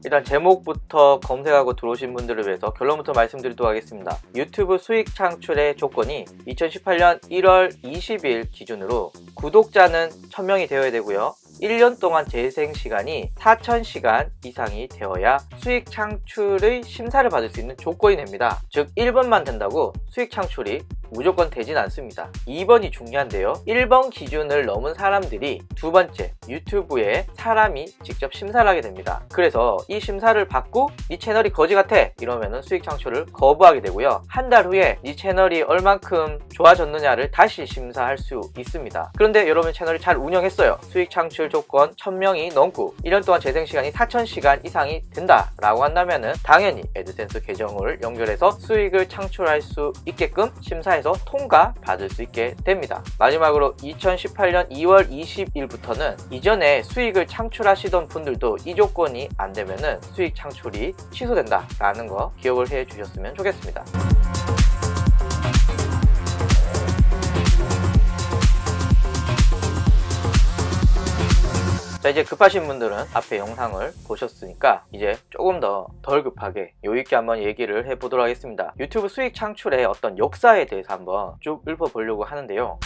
일단 제목부터 검색하고 들어오신 분들을 위해서 결론부터 말씀드리도록 하겠습니다. 유튜브 수익 창출의 조건이 2018년 1월 20일 기준으로 구독자는 1000명이 되어야 되고요. 1년 동안 재생 시간이 4000시간 이상이 되어야 수익 창출의 심사를 받을 수 있는 조건이 됩니다. 즉 1번만 된다고 수익 창출이 무조건 되진 않습니다. 2번이 중요한데요. 1번 기준을 넘은 사람들이 두 번째 유튜브에 사람이 직접 심사를 하게 됩니다. 그래서 이 심사를 받고 네 채널이 거지 같아 이러면은 수익 창출을 거부하게 되고요. 한 달 후에 네 채널이 얼만큼 좋아졌느냐를 다시 심사할 수 있습니다. 그런데 여러분 채널이 잘 운영했어요. 수익 창출 조건 1000명이 넘고 1년 동안 재생 시간이 4000시간 이상이 된다 라고 한다면은 당연히 애드센스 계정을 연결해서 수익을 창출할 수 있게끔 심사해서 통과받을 수 있게 됩니다. 마지막으로 2018년 2월 20일부터는 이전에 수익을 창출하시던 분들도 이 조건이 안 되면은 수익 창출이 취소된다 라는 거 기억을 해 주셨으면 좋겠습니다. 자, 이제 급하신 분들은 앞에 영상을 보셨으니까 이제 조금 덜 급하게 여유있게 한번 얘기를 해보도록 하겠습니다. 유튜브 수익 창출의 어떤 역사에 대해서 한번 쭉 읊어보려고 하는데요.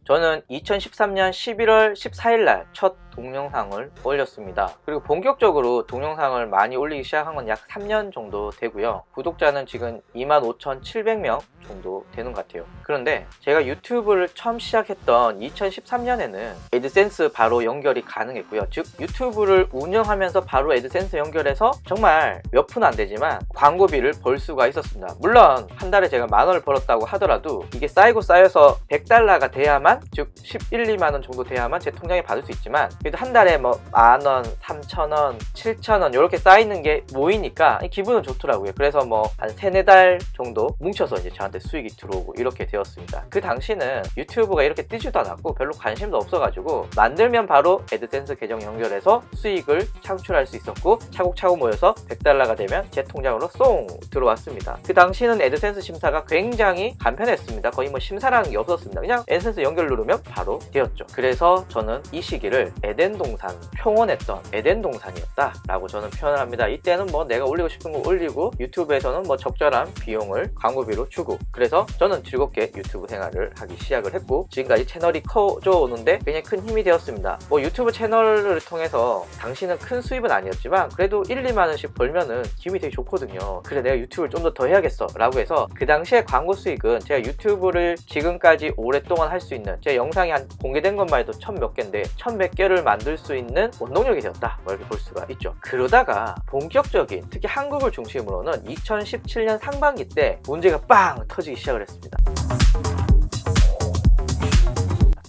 저는 2013년 11월 14일날 첫 동영상을 올렸습니다. 그리고 본격적으로 동영상을 많이 올리기 시작한 건 약 3년 정도 되고요. 구독자는 지금 25,700명 정도 되는 것 같아요. 그런데 제가 유튜브를 처음 시작했던 2013년에는 애드센스 바로 연결이 가능했고요. 즉 유튜브를 운영하면서 바로 애드센스 연결해서 정말 몇 푼 안 되지만 광고비를 벌 수가 있었습니다. 물론 한 달에 제가 10,000원을 벌었다고 하더라도 이게 쌓이고 쌓여서 $100가 돼야만, 즉 11, 2만원 정도 돼야만 제 통장에 받을 수 있지만 그래도 한 달에 뭐 10,000원, 3,000원, 7,000원 이렇게 쌓이는 게 모이니까 기분은 좋더라고요. 그래서 뭐 한 3, 4달 정도 뭉쳐서 이제 저한테 수익이 들어오고 이렇게 되었습니다. 그 당시는 유튜브가 이렇게 뜨지도 않았고 별로 관심도 없어가지고 만들면 바로 애드센스 계정 연결해서 수익을 창출할 수 있었고 차곡차곡 모여서 $100가 되면 제 통장으로 쏙 들어왔습니다. 그 당시는 애드센스 심사가 굉장히 간편했습니다. 거의 뭐 심사라는 게 없었습니다. 그냥 애드센스 연결 누르면 바로 되었죠. 그래서 저는 이 시기를 에덴동산, 평온했던 에덴동산이었다 라고 저는 표현을 합니다. 이때는 뭐 내가 올리고 싶은 거 올리고 유튜브에서는 뭐 적절한 비용을 광고비로 주고, 그래서 저는 즐겁게 유튜브 생활을 하기 시작을 했고 지금까지 채널이 커져 오는데 굉장히 큰 힘이 되었습니다. 뭐 유튜브 채널을 통해서 당시는 큰 수입은 아니었지만 그래도 1, 2만원씩 벌면은 기분이 되게 좋거든요. 그래 내가 유튜브를 좀 더 해야겠어 라고 해서 그 당시에 광고 수익은 제가 유튜브를 지금까지 오랫동안 할 수 있는, 제 영상이 한 공개된 것만 해도 1000몇 개인데 1000몇 개를 만들 수 있는 원동력이 되었다 뭐 이렇게 볼 수가 있죠. 그러다가 본격적인, 특히 한국을 중심으로는 2017년 상반기 때 문제가 빵 터지기 시작을 했습니다.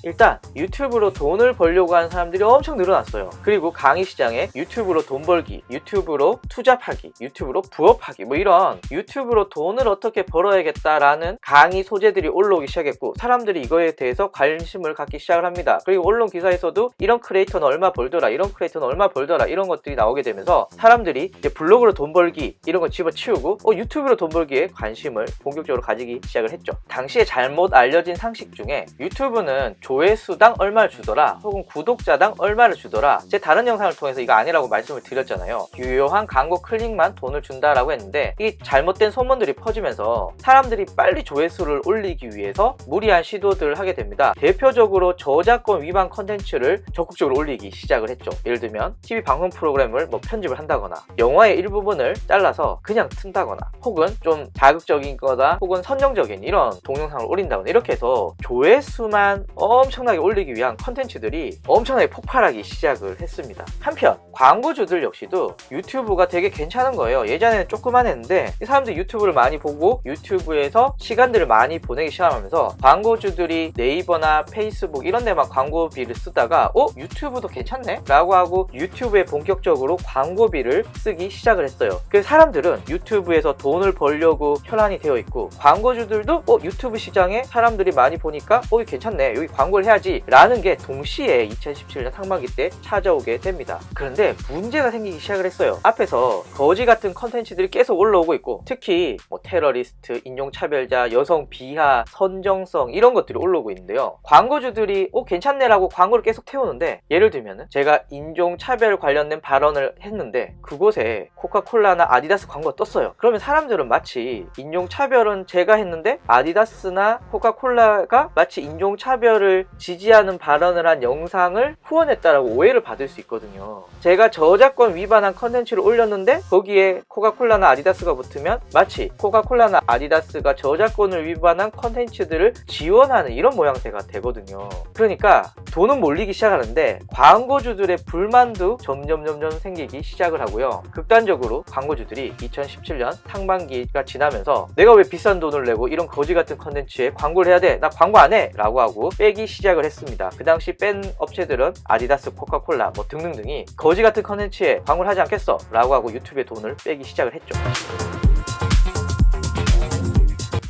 일단 유튜브로 돈을 벌려고 하는 사람들이 엄청 늘어났어요. 그리고 강의 시장에 유튜브로 돈 벌기, 유튜브로 투잡하기, 유튜브로 부업하기 뭐 이런 유튜브로 돈을 어떻게 벌어야겠다라는 강의 소재들이 올라오기 시작했고 사람들이 이거에 대해서 관심을 갖기 시작을 합니다. 그리고 언론 기사에서도 이런 크리에이터는 얼마 벌더라, 이런 크리에이터는 얼마 벌더라 이런 것들이 나오게 되면서 사람들이 이제 블로그로 돈 벌기 이런 거 집어치우고 유튜브로 돈 벌기에 관심을 본격적으로 가지기 시작을 했죠. 당시에 잘못 알려진 상식 중에 유튜브는 조회수당 얼마를 주더라 혹은 구독자당 얼마를 주더라, 제 다른 영상을 통해서 이거 아니라고 말씀을 드렸잖아요. 유효한 광고 클릭만 돈을 준다라고 했는데 이 잘못된 소문들이 퍼지면서 사람들이 빨리 조회수를 올리기 위해서 무리한 시도들을 하게 됩니다. 대표적으로 저작권 위반 컨텐츠를 적극적으로 올리기 시작을 했죠. 예를 들면 TV 방송 프로그램을 뭐 편집을 한다거나 영화의 일부분을 잘라서 그냥 튼다거나 혹은 좀 자극적인 거다 혹은 선정적인 이런 동영상을 올린다거나 이렇게 해서 조회수만 엄청나게 올리기 위한 컨텐츠들이 엄청나게 폭발하기 시작을 했습니다. 한편 광고주들 역시도 유튜브가 되게 괜찮은 거예요. 예전에는 조그만 했는데 이 사람들이 유튜브를 많이 보고 유튜브에서 시간들을 많이 보내기 시작하면서 광고주들이 네이버나 페이스북 이런 데만 광고비를 쓰다가 유튜브도 괜찮네? 라고 하고 유튜브에 본격적으로 광고비를 쓰기 시작을 했어요. 그래서 사람들은 유튜브에서 돈을 벌려고 혈안이 되어 있고 광고주들도 유튜브 시장에 사람들이 많이 보니까 괜찮네, 여기 광고 광고를 해야지 라는 게 동시에 2017년 상반기 때 찾아오게 됩니다. 그런데 문제가 생기기 시작을 했어요. 앞에서 거지 같은 컨텐츠들이 계속 올라오고 있고, 특히 뭐 테러리스트, 인종차별자, 여성 비하, 선정성 이런 것들이 올라오고 있는데요. 광고주들이 괜찮네 라고 광고를 계속 태우는데, 예를 들면 제가 인종차별 관련된 발언을 했는데 그곳에 코카콜라나 아디다스 광고가 떴어요. 그러면 사람들은 마치 인종차별은 제가 했는데 아디다스나 코카콜라가 마치 인종차별을 지지하는 발언을 한 영상을 후원했다라고 오해를 받을 수 있거든요. 제가 저작권 위반한 컨텐츠를 올렸는데 거기에 코카콜라나 아디다스가 붙으면 마치 코카콜라나 아디다스가 저작권을 위반한 컨텐츠들을 지원하는 이런 모양새가 되거든요. 그러니까 돈은 몰리기 시작하는데 광고주들의 불만도 점점 생기기 시작을 하고요. 극단적으로 광고주들이 2017년 상반기가 지나면서 내가 왜 비싼 돈을 내고 이런 거지 같은 컨텐츠에 광고를 해야 돼? 나 광고 안 해! 라고 하고 빼기 시작을 했습니다. 그 당시 뺀 업체들은 아디다스, 코카콜라 뭐 등등등이 거지 같은 컨텐츠에 광고를 하지 않겠어! 라고 하고 유튜브에 돈을 빼기 시작을 했죠.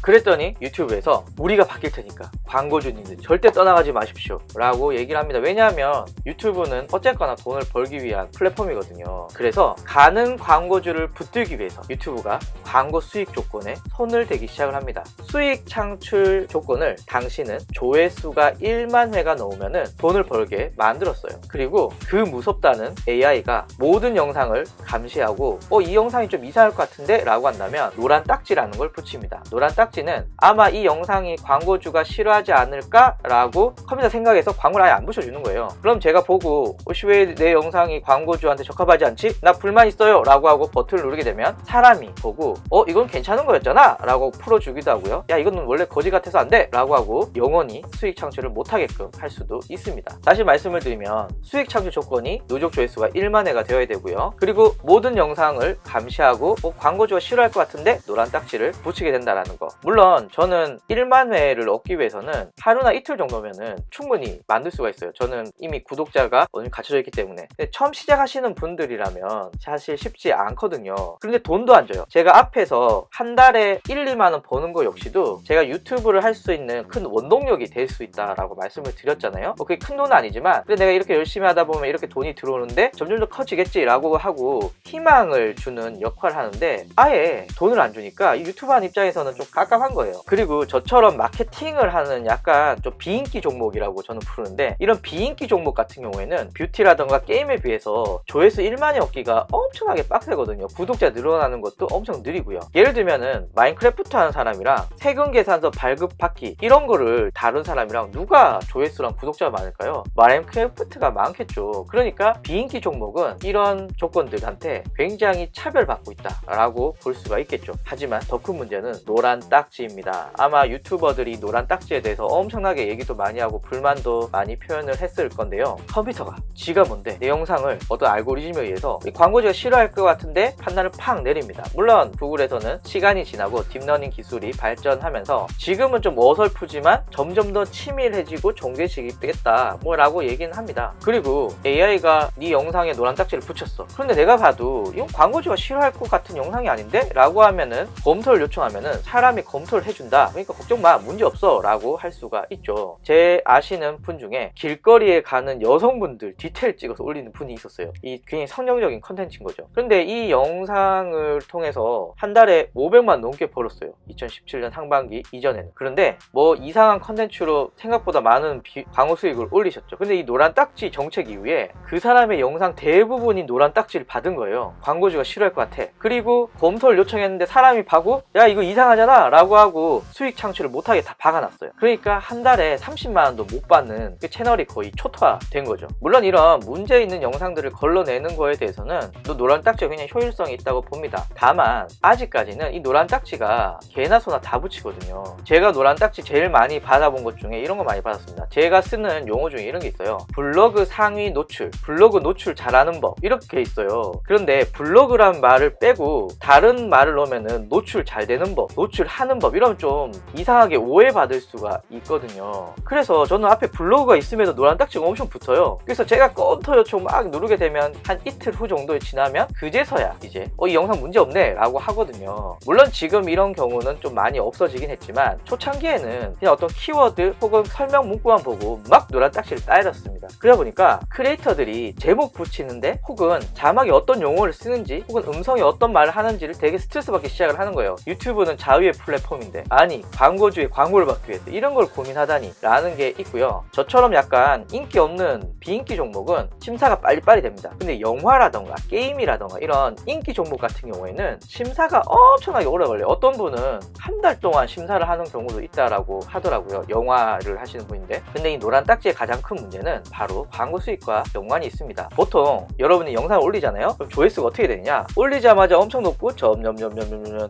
그랬더니 유튜브에서 우리가 바뀔 테니까 광고주님들 절대 떠나가지 마십시오 라고 얘기를 합니다. 왜냐하면 유튜브는 어쨌거나 돈을 벌기 위한 플랫폼이거든요. 그래서 가는 광고주를 붙들기 위해서 유튜브가 광고 수익 조건에 손을 대기 시작을 합니다. 수익 창출 조건을 당시는 조회수가 1만 회가 넘으면 돈을 벌게 만들었어요. 그리고 그 무섭다는 AI가 모든 영상을 감시하고 이 영상이 좀 이상할 것 같은데 라고 한다면 노란 딱지라는 걸 붙입니다. 노란 딱지 는 아마 이 영상이 광고주가 싫어하지 않을까? 라고 컴퓨터 생각해서 광고를 아예 안 붙여주는 거예요. 그럼 제가 보고 왜 내 영상이 광고주한테 적합하지 않지? 나 불만 있어요 라고 하고 버튼을 누르게 되면 사람이 보고 이건 괜찮은 거였잖아? 라고 풀어주기도 하고요. 야 이건 원래 거지 같아서 안 돼! 라고 하고 영원히 수익 창출을 못하게끔 할 수도 있습니다. 다시 말씀을 드리면 수익 창출 조건이 누적 조회수가 1만 회가 되어야 되고요. 그리고 모든 영상을 감시하고 광고주가 싫어할 것 같은데 노란 딱지를 붙이게 된다는 거. 물론 저는 1만 회를 얻기 위해서는 하루나 이틀 정도면은 충분히 만들 수가 있어요. 저는 이미 구독자가 어느 정도 갖춰져 있기 때문에. 근데 처음 시작하시는 분들이라면 사실 쉽지 않거든요. 그런데 돈도 안 줘요. 제가 앞에서 한 달에 1, 2만 원 버는 거 역시도 제가 유튜브를 할 수 있는 큰 원동력이 될 수 있다라고 말씀을 드렸잖아요. 그게 큰 돈은 아니지만 근데 내가 이렇게 열심히 하다 보면 이렇게 돈이 들어오는데 점점 더 커지겠지 라고 하고 희망을 주는 역할을 하는데 아예 돈을 안 주니까 이 유튜브 하는 입장에서는 좀 깝깝한 거예요. 그리고 저처럼 마케팅을 하는 약간 좀 비인기 종목이라고 저는 부르는데, 이런 비인기 종목 같은 경우에는 뷰티라던가 게임에 비해서 조회수 1만회 얻기가 엄청나게 빡세거든요. 구독자 늘어나는 것도 엄청 느리고요. 예를 들면은 마인크래프트 하는 사람이랑 세금 계산서 발급받기 이런 거를 다룬 사람이랑 누가 조회수랑 구독자가 많을까요? 마인크래프트가 많겠죠. 그러니까 비인기 종목은 이런 조건들한테 굉장히 차별받고 있다라고 볼 수가 있겠죠. 하지만 더 큰 문제는 노란 딱지입니다. 아마 유튜버들이 노란 딱지에 대해서 엄청나게 얘기도 많이 하고 불만도 많이 표현을 했을 건데요. 컴퓨터가 지가 뭔데 내 영상을 어떤 알고리즘에 의해서 광고주가 싫어할 것 같은데 판단을 팍 내립니다. 물론 구글에서는 시간이 지나고 딥러닝 기술이 발전하면서 지금은 좀 어설프지만 점점 더 치밀해지고 정교해지겠다 라고 얘기는 합니다. 그리고 AI가 네 영상에 노란 딱지를 붙였어. 그런데 내가 봐도 이건 광고주가 싫어할 것 같은 영상이 아닌데? 라고 하면은 검토를 요청하면은 사람이 검토를 해준다. 그러니까 걱정 마, 문제 없어 라고 할 수가 있죠. 제 아시는 분 중에 길거리에 가는 여성분들 디테일 찍어서 올리는 분이 있었어요. 이 굉장히 성경적인 컨텐츠인 거죠. 그런데 이 영상을 통해서 한 달에 500만 넘게 벌었어요. 2017년 상반기 이전에는. 그런데 뭐 이상한 컨텐츠로 생각보다 많은 광고 수익을 올리셨죠. 근데 이 노란 딱지 정책 이후에 그 사람의 영상 대부분이 노란 딱지를 받은 거예요. 광고주가 싫어할 것 같아. 그리고 검토를 요청했는데 사람이 봐고 야 이거 이상하잖아 라고 하고 수익 창출을 못하게 다 박아놨어요. 그러니까 한 달에 30만원도 못 받는 그 채널이 거의 초토화된 거죠. 물론 이런 문제 있는 영상들을 걸러내는 거에 대해서는 또 노란 딱지가 굉장히 효율성이 있다고 봅니다. 다만 아직까지는 이 노란 딱지가 개나 소나 다 붙이거든요. 제가 노란 딱지 제일 많이 받아본 것 중에 이런 거 많이 받았습니다. 제가 쓰는 용어 중에 이런 게 있어요. 블로그 상위 노출, 블로그 노출 잘하는 법 이렇게 있어요. 그런데 블로그란 말을 빼고 다른 말을 넣으면은 노출 잘 되는 법, 노출하는 하는 법 이러면 좀 이상하게 오해받을 수가 있거든요. 그래서 저는 앞에 블로그가 있음에도 노란 딱지가 엄청 붙어요. 그래서 제가 컴퓨터 요청 막 누르게 되면 한 이틀 후 정도에 지나면 그제서야 이제 이 영상 문제 없네 라고 하거든요. 물론 지금 이런 경우는 좀 많이 없어지긴 했지만 초창기에는 그냥 어떤 키워드 혹은 설명 문구만 보고 막 노란 딱지를 따였습니다. 그러다 보니까 크리에이터들이 제목 붙이는데 혹은 자막에 어떤 용어를 쓰는지 혹은 음성이 어떤 말을 하는지를 되게 스트레스 받기 시작을 하는 거예요. 유튜브는 자유의 플랫폼인데 아니 광고주의 광고를 받기 위해서 이런 걸 고민하다니 라는 게 있고요. 저처럼 약간 인기 없는 비인기 종목은 심사가 빨리빨리 됩니다. 근데 영화라던가 게임이라던가 이런 인기 종목 같은 경우에는 심사가 엄청나게 오래 걸려요. 어떤 분은 한 달 동안 심사를 하는 경우도 있다라고 하더라고요. 영화를 하시는 분인데. 근데 이 노란 딱지의 가장 큰 문제는 바로 광고 수익과 연관이 있습니다. 보통 여러분이 영상을 올리잖아요. 그럼 조회수가 어떻게 되느냐? 올리자마자 엄청 높고 점점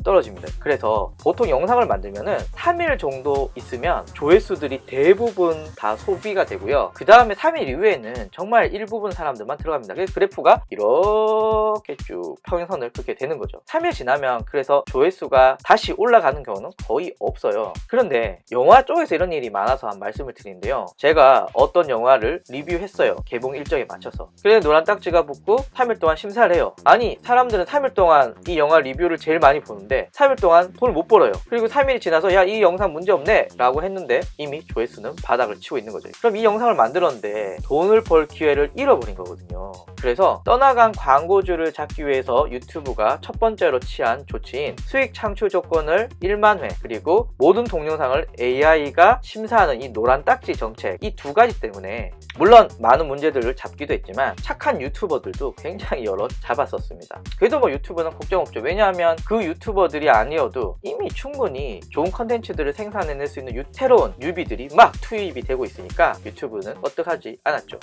떨어집니다. 그래서 보통 영상을 만들면은 3일 정도 있으면 조회수들이 대부분 다 소비가 되고요. 그 다음에 3일 이후에는 정말 일부분 사람들만 들어갑니다. 그래서 그래프가 이렇게 쭉 평행선을 그렇게 되는 거죠. 3일 지나면 그래서 조회수가 다시 올라가는 경우는 거의 없어요. 그런데 영화 쪽에서 이런 일이 많아서 한 말씀을 드리는데요. 제가 어떤 영화를 리뷰했어요. 개봉 일정에 맞춰서. 그래서 노란 딱지가 붙고 3일 동안 심사를 해요. 아니 사람들은 3일 동안 이 영화 리뷰를 제일 많이 보는데 3일 동안 돈을 못 벌어요. 그리고 3일이 지나서 야 이 영상 문제 없네 라고 했는데 이미 조회수는 바닥을 치고 있는 거죠. 그럼 이 영상을 만들었는데 돈을 벌 기회를 잃어버린 거거든요. 그래서 떠나간 광고주를 잡기 위해서 유튜브가 첫 번째로 취한 조치인 수익 창출 조건을 1만 회 그리고 모든 동영상을 AI가 심사하는 이 노란 딱지 정책 이 두 가지 때문에 물론 많은 문제들을 잡기도 했지만 착한 유튜버들도 굉장히 여러 잡았었습니다. 그래도 뭐 유튜브는 걱정 없죠. 왜냐하면 그 유튜버들이 아니어도 이미 충분히 좋은 컨텐츠들을 생산해낼 수 있는 새로운 뉴비들이 막 투입이 되고 있으니까 유튜브는 어떡하지 않았죠.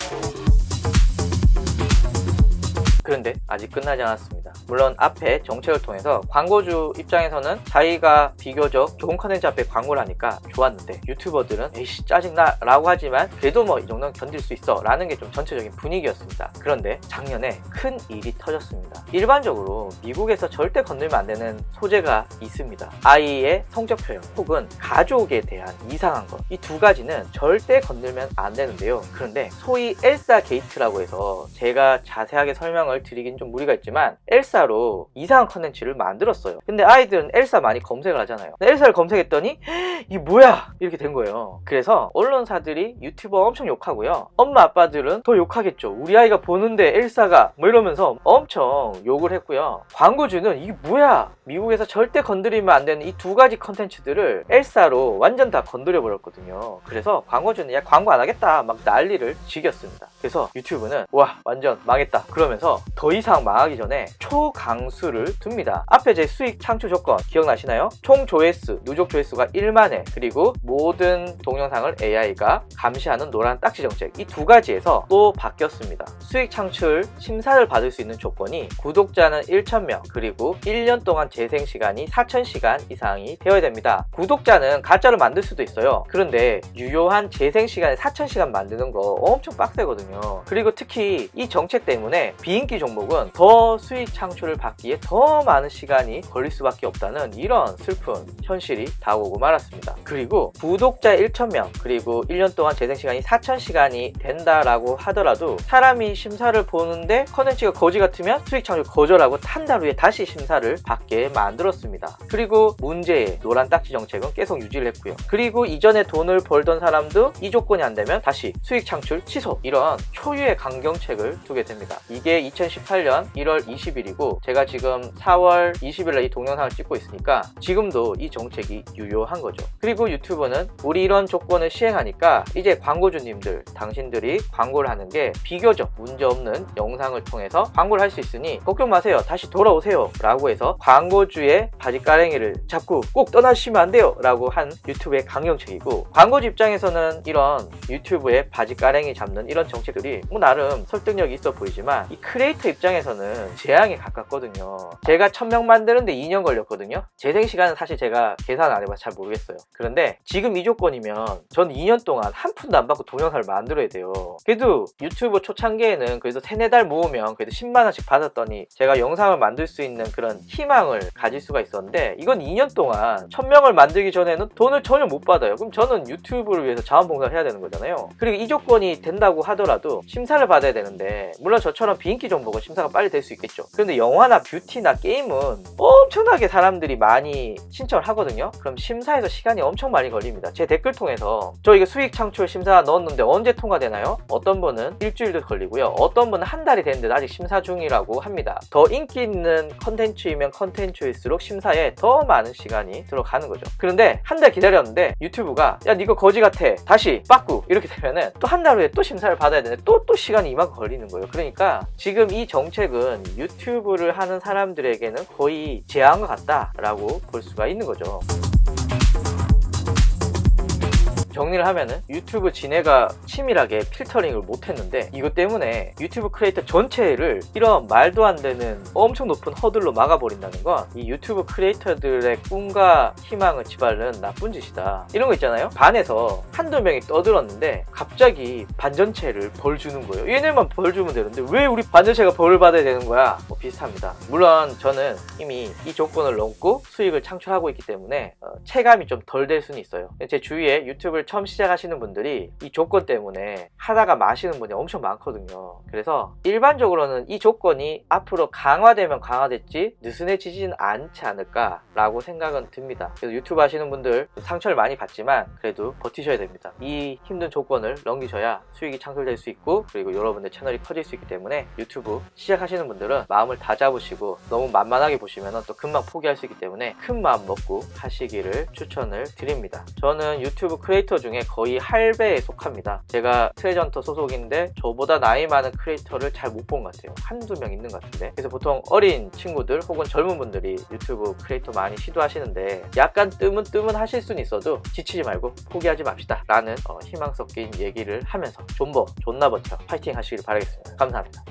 그런데 아직 끝나지 않았습니다. 물론 앞에 정책을 통해서 광고주 입장에서는 자기가 비교적 좋은 컨텐츠 앞에 광고를 하니까 좋았는데 유튜버들은 에이씨 짜증나 라고 하지만 그래도 뭐 이 정도는 견딜 수 있어 라는 게 좀 전체적인 분위기였습니다. 그런데 작년에 큰 일이 터졌습니다. 일반적으로 미국에서 절대 건들면 안 되는 소재가 있습니다. 아이의 성적 표현 혹은 가족에 대한 이상한 것 이 두 가지는 절대 건들면 안 되는데요. 그런데 소위 엘사 게이트라고 해서 제가 자세하게 설명을 드리긴 좀 무리가 있지만 엘사로 이상한 컨텐츠를 만들었어요. 근데 아이들은 엘사 많이 검색을 하잖아요. 엘사를 검색했더니 이게 뭐야 이렇게 된 거예요. 그래서 언론사들이 유튜버 엄청 욕하고요. 엄마 아빠들은 더 욕하겠죠. 우리 아이가 보는데 엘사가 뭐 이러면서 엄청 욕을 했고요. 광고주는 이게 뭐야 미국에서 절대 건드리면 안 되는 이 두 가지 컨텐츠들을 엘사로 완전 다 건드려 버렸거든요. 그래서 광고주는 야 광고 안 하겠다 막 난리를 지겼습니다. 그래서 유튜브는 와 완전 망했다 그러면서 더 이상 망하기 전에 초강수를 둡니다. 앞에 제 수익 창출 조건 기억나시나요? 총 조회수, 누적 조회수가 1만 회 그리고 모든 동영상을 AI가 감시하는 노란 딱지 정책 이 두 가지에서 또 바뀌었습니다. 수익 창출 심사를 받을 수 있는 조건이 구독자는 1,000명 그리고 1년 동안 재생 시간이 4,000시간 이상이 되어야 됩니다. 구독자는 가짜로 만들 수도 있어요. 그런데 유효한 재생 시간에 4,000시간 만드는 거 엄청 빡세거든요. 그리고 특히 이 정책 때문에 비인기 종목은 더 수익 창출을 받기에 더 많은 시간이 걸릴 수밖에 없다는 이런 슬픈 현실이 다가오고 말았습니다. 그리고 구독자 1,000명 그리고 1년 동안 재생 시간이 4,000시간이 된다라고 하더라도 사람이 심사를 보는데 컨텐츠가 거지 같으면 수익 창출 거절하고 한 달 후에 다시 심사를 받게 만들었습니다. 그리고 문제의 노란 딱지 정책은 계속 유지를 했고요. 그리고 이전에 돈을 벌던 사람도 이 조건이 안 되면 다시 수익 창출 취소 이런 초유의 강경책을 두게 됩니다. 이게 2018년 1월 20일이고 제가 지금 4월 20일에 이 동영상을 찍고 있으니까 지금도 이 정책이 유효한 거죠. 그리고 유튜버는 우리 이런 조건을 시행하니까 이제 광고주님들 당신들이 광고를 하는 게 비교적 문제없는 영상을 통해서 광고를 할 수 있으니 걱정 마세요. 다시 돌아오세요 라고 해서 광고주의 바지가랭이를 잡고 꼭 떠나시면 안 돼요 라고 한 유튜브의 강경책이고 광고주 입장에서는 이런 유튜브의 바지가랭이 잡는 이런 정책들이 뭐 나름 설득력이 있어 보이지만 이 크리에이터 입장에서는 재앙에 가깝거든요. 제가 1,000명 만드는데 2년 걸렸거든요. 재생시간은 사실 제가 계산 안 해봐서 잘 모르겠어요. 그런데 지금 이 조건이면 전 2년 동안 한 푼도 안 받고 동영상을 만들어야 돼요. 그래도 유튜브 초창기에는 그래도 3-4달 모으면 그래도 10만원씩 받았더니 제가 영상을 만들 수 있는 그런 희망을 가질 수가 있었는데 이건 2년 동안 1000명을 만들기 전에는 돈을 전혀 못 받아요. 그럼 저는 유튜브를 위해서 자원봉사를 해야 되는 거잖아요. 그리고 이 조건이 된다고 하더라도 심사를 받아야 되는데 물론 저처럼 비인기 정보가 심사가 빨리 될 수 있겠죠. 그런데 영화나 뷰티나 게임은 엄청나게 사람들이 많이 신청을 하거든요. 그럼 심사에서 시간이 엄청 많이 걸립니다. 제 댓글 통해서 저 이거 수익 창출 심사 넣었는데 언제 통과되나요? 어떤 분은 일주일도 걸리고요. 어떤 분은 한 달이 됐는데 아직 심사 중이라고 합니다. 더 인기 있는 컨텐츠이면 컨텐츠일수록 심사에 더 많은 시간이 들어가는 거죠. 그런데 한 달 기다렸는데 유튜브가 야 니거 거지 같아 다시 빠꾸 이렇게 되면은 또 한 달 후에 또 심사를 받아야 되는데 또 시간이 이만큼 걸리는 거예요. 그러니까 지금 이 정책은 유튜브를 하는 사람들에게는 거의 제한과 같다라고 볼 수가 있는 거죠. 정리를 하면은 유튜브 진해가 치밀하게 필터링을 못했는데 이것 때문에 유튜브 크리에이터 전체를 이런 말도 안 되는 엄청 높은 허들로 막아버린다는 건 이 유튜브 크리에이터들의 꿈과 희망을 짓밟는 나쁜 짓이다. 이런 거 있잖아요. 반에서 한두 명이 떠들었는데 갑자기 반전체를 벌 주는 거예요. 얘네만 벌 주면 되는데 왜 우리 반전체가 벌을 받아야 되는 거야? 뭐 비슷합니다. 물론 저는 이미 이 조건을 넘고 수익을 창출하고 있기 때문에 체감이 좀 덜 될 수는 있어요. 제 주위에 유튜브를 처음 시작하시는 분들이 이 조건 때문에 하다가 마시는 분이 엄청 많거든요. 그래서 일반적으로는 이 조건이 앞으로 강화되면 강화됐지 느슨해지지는 않지 않을까 라고 생각은 듭니다. 그래서 유튜브 하시는 분들 상처를 많이 받지만 그래도 버티셔야 됩니다. 이 힘든 조건을 넘기셔야 수익이 창출될 수 있고 그리고 여러분들 채널이 커질 수 있기 때문에 유튜브 시작하시는 분들은 마음을 다 잡으시고 너무 만만하게 보시면 또 금방 포기할 수 있기 때문에 큰 마음 먹고 하시기를 추천을 드립니다. 저는 유튜브 크리에이터 중에 거의 할배에 속합니다. 제가 트레전터 소속인데 저보다 나이 많은 크리에이터를 잘 못 본 것 같아요. 한두 명 있는 것 같은데. 그래서 보통 어린 친구들 혹은 젊은 분들이 유튜브 크리에이터 많이 시도하시는데 약간 뜨문뜨문 하실 수는 있어도 지치지 말고 포기하지 맙시다 라는 희망 섞인 얘기를 하면서 존나 버텨 파이팅 하시길 바라겠습니다. 감사합니다.